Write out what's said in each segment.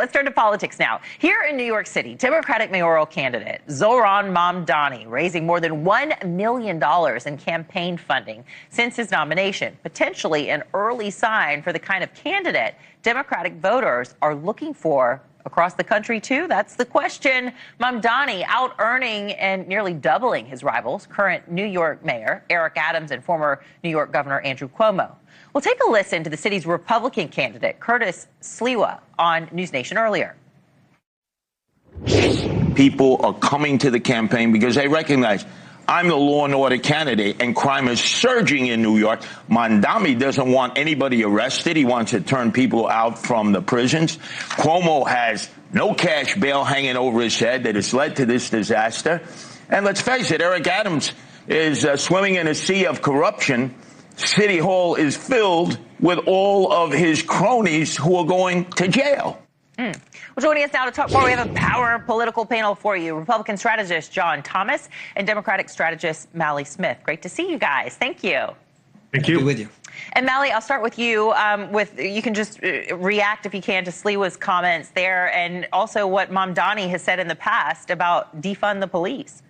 Let's turn to politics now. Here in New York City, Democratic mayoral candidate Zohran Mamdani raising more than $1 million in campaign funding since his nomination, potentially an early sign for the kind of candidate Democratic voters are looking for across the country, too? That's the question. Mamdani out-earning and nearly doubling his rivals, current New York Mayor Eric Adams and former New York Governor Andrew Cuomo. We'll take a listen to the city's Republican candidate, Curtis Sliwa, on News Nation earlier. People are coming to the campaign because they recognize I'm the law and order candidate, and crime is surging in New York. Mamdani doesn't want anybody arrested. He wants to turn people out from the prisons. Cuomo has no cash bail hanging over his head that has led to this disaster. And let's face it, Eric Adams is swimming in a sea of corruption. City Hall is filled with all of his cronies who are going to jail. Well, joining us now to talk more, we have a power political panel for you. Republican strategist John Thomas and Democratic strategist Mally Smith. Great to see you guys. Thank you. Thank you. Be with you. And Mally, I'll start with you. You can just react, if you can, to Sliwa's comments there, and also what Mamdani has said in the past about defund the police.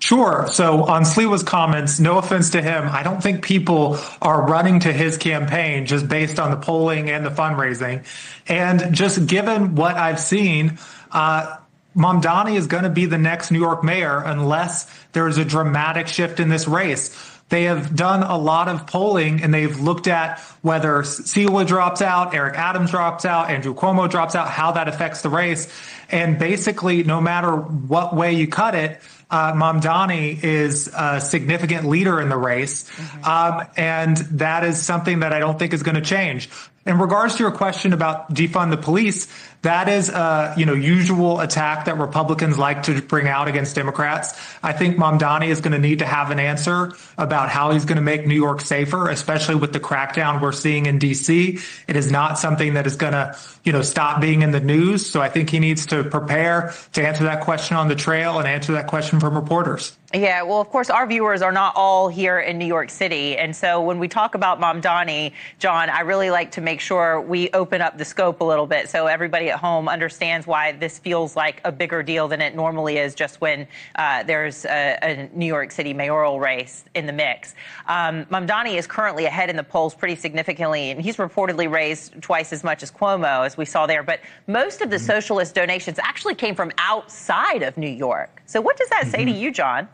Sure. So on Sliwa's comments, no offense to him, I don't think people are running to his campaign just based on the polling and the fundraising. And just given what I've seen, Mamdani is going to be the next New York mayor unless there is a dramatic shift in this race. They have done a lot of polling, and they've looked at whether Sliwa drops out, Eric Adams drops out, Andrew Cuomo drops out, how that affects the race. And basically, no matter what way you cut it, Mamdani is a significant leader in the race. And that is something that I don't think is going to change. In regards to your question about defund the police, that is a usual attack that Republicans like to bring out against Democrats. I think Mamdani is going to need to have an answer about how he's going to make New York safer, especially with the crackdown we're seeing in D.C. It is not something that is going to, stop being in the news. So I think he needs to prepare to answer that question on the trail and answer that question from reporters. Yeah, well, of course, our viewers are not all here in New York City. And so when we talk about Mamdani, John, I really like to make sure we open up the scope a little bit so everybody at home understands why this feels like a bigger deal than it normally is just when there's a New York City mayoral race in the mix. Mamdani is currently ahead in the polls pretty significantly, and he's reportedly raised twice as much as Cuomo, as we saw there. But most of the socialist donations actually came from outside of New York. So what does that say to you, John?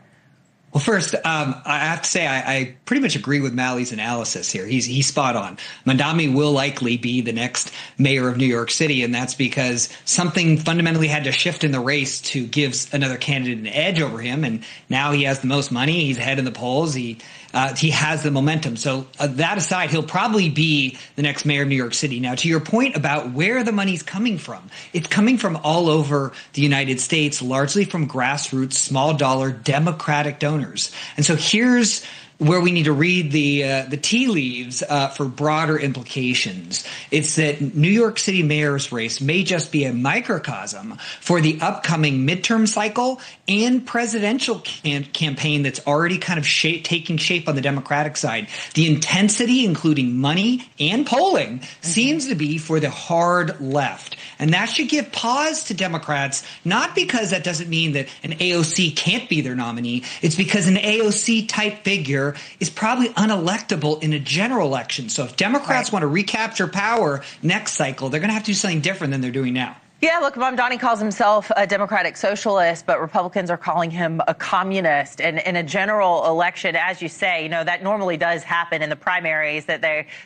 Well, first, I have to say I pretty much agree with Mally's analysis here. He's spot on. Mamdani will likely be the next mayor of New York City, and that's because something fundamentally had to shift in the race to give another candidate an edge over him. And now he has the most money. He's ahead in the polls. He has the momentum. So that aside, he'll probably be the next mayor of New York City. Now, to your point about where the money's coming from, it's coming from all over the United States, largely from grassroots, small dollar Democratic donors. And so here's where we need to read the tea leaves for broader implications. It's that New York City mayor's race may just be a microcosm for the upcoming midterm cycle and presidential campaign that's already kind of taking shape on the Democratic side. The intensity, including money and polling, seems to be for the hard left. And that should give pause to Democrats, not because that doesn't mean that an AOC can't be their nominee. It's because an AOC-type figure is probably unelectable in a general election. So if Democrats want to recapture power next cycle, they're going to have to do something different than they're doing now. Yeah, look, Mamdani calls himself a democratic socialist, but Republicans are calling him a communist. And in a general election, as you say, that normally does happen in the primaries, that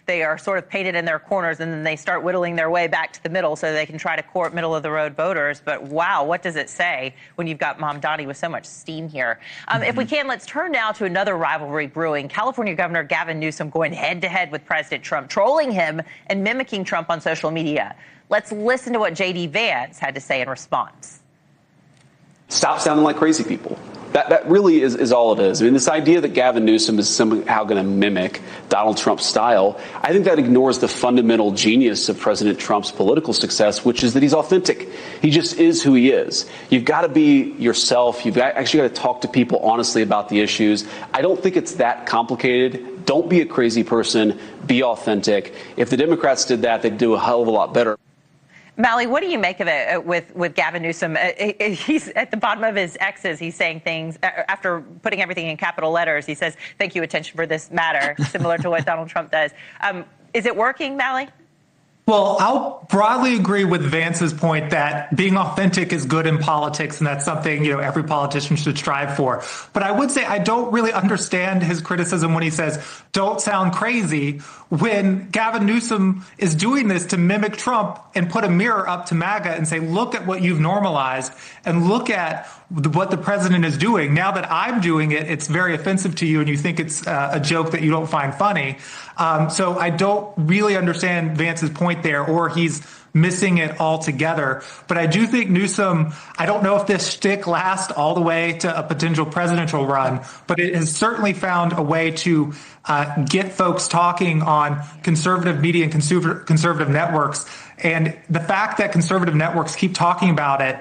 they are sort of painted in their corners and then they start whittling their way back to the middle so they can try to court middle-of-the-road voters. But wow, what does it say when you've got Mamdani with so much steam here? If we can, let's turn now to another rivalry brewing. California Governor Gavin Newsom going head-to-head with President Trump, trolling him and mimicking Trump on social media. Let's listen to what J.D. Vance had to say in response. Stop sounding like crazy people. That really is all it is. I mean, this idea that Gavin Newsom is somehow going to mimic Donald Trump's style, I think that ignores the fundamental genius of President Trump's political success, which is that he's authentic. He just is who he is. You've got to be yourself. You've actually got to talk to people honestly about the issues. I don't think it's that complicated. Don't be a crazy person. Be authentic. If the Democrats did that, they'd do a hell of a lot better. Mally, what do you make of it with Gavin Newsom? He's at the bottom of his X's. He's saying things after putting everything in capital letters. He says, "Thank you, attention for this matter," similar to what Donald Trump does. Is it working, Mally? Well, I'll broadly agree with Vance's point that being authentic is good in politics, and that's something, every politician should strive for. But I would say I don't really understand his criticism when he says, "Don't sound crazy," when Gavin Newsom is doing this to mimic Trump and put a mirror up to MAGA and say, "Look at what you've normalized and look at what the president is doing. Now that I'm doing it, it's very offensive to you and you think it's a joke that you don't find funny." So I don't really understand Vance's point there, or he's missing it altogether. But I do think Newsom, I don't know if this shtick lasts all the way to a potential presidential run, but it has certainly found a way to get folks talking on conservative media and conservative networks. And the fact that conservative networks keep talking about it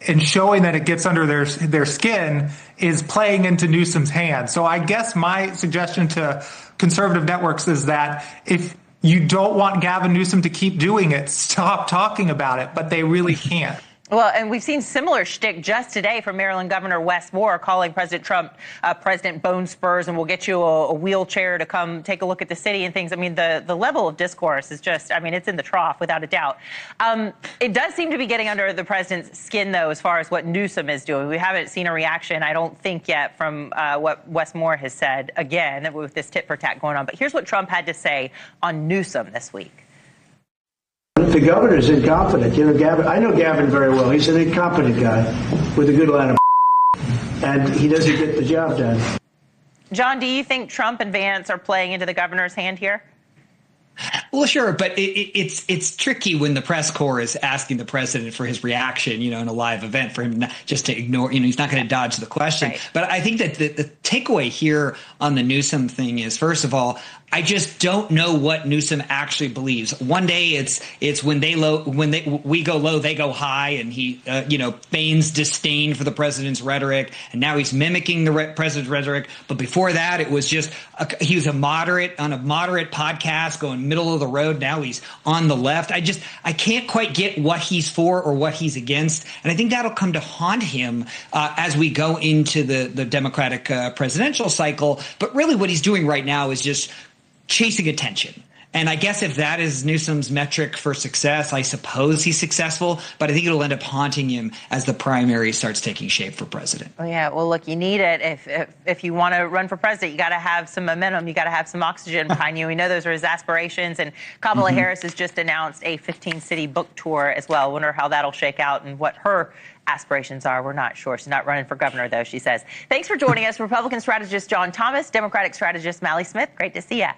and showing that it gets under their skin is playing into Newsom's hands. So I guess my suggestion to conservative networks is that if you don't want Gavin Newsom to keep doing it, stop talking about it, but they really can't. Well, and we've seen similar shtick just today from Maryland Governor Wes Moore calling President Trump President Bone Spurs, and we'll get you a wheelchair to come take a look at the city and things. I mean, the level of discourse is just, it's in the trough without a doubt. It does seem to be getting under the president's skin, though, as far as what Newsom is doing. We haven't seen a reaction, I don't think, yet from what Wes Moore has said, again, with this tit for tat going on. But here's what Trump had to say on Newsom this week. The governor's incompetent. Gavin, I know Gavin very well. He's an incompetent guy with a good line of and he doesn't get the job done. John, do you think Trump and Vance are playing into the governor's hand here? Well, sure, but it's tricky when the press corps is asking the president for his reaction, in a live event, for him not just to ignore, he's not going to dodge the question. Right. But I think that the takeaway here on the Newsom thing is, first of all, I just don't know what Newsom actually believes. One day it's when we go low, they go high, and he feigns disdain for the president's rhetoric, and now he's mimicking the president's rhetoric. But before that, it was just he was on a moderate podcast going middle of the road. Now he's on the left. I can't quite get what he's for or what he's against, and I think that'll come to haunt him as we go into the Democratic presidential cycle. But really, what he's doing right now is just chasing attention. And I guess if that is Newsom's metric for success, I suppose he's successful, but I think it'll end up haunting him as the primary starts taking shape for president. Oh, yeah. Well, look, you need it. If you want to run for president, you got to have some momentum. You got to have some oxygen behind you. We know those are his aspirations. And Kamala Harris has just announced a 15-city book tour as well. Wonder how that'll shake out and what her aspirations are. We're not sure. She's not running for governor, though, she says. Thanks for joining us, Republican strategist John Thomas, Democratic strategist Mally Smith. Great to see you.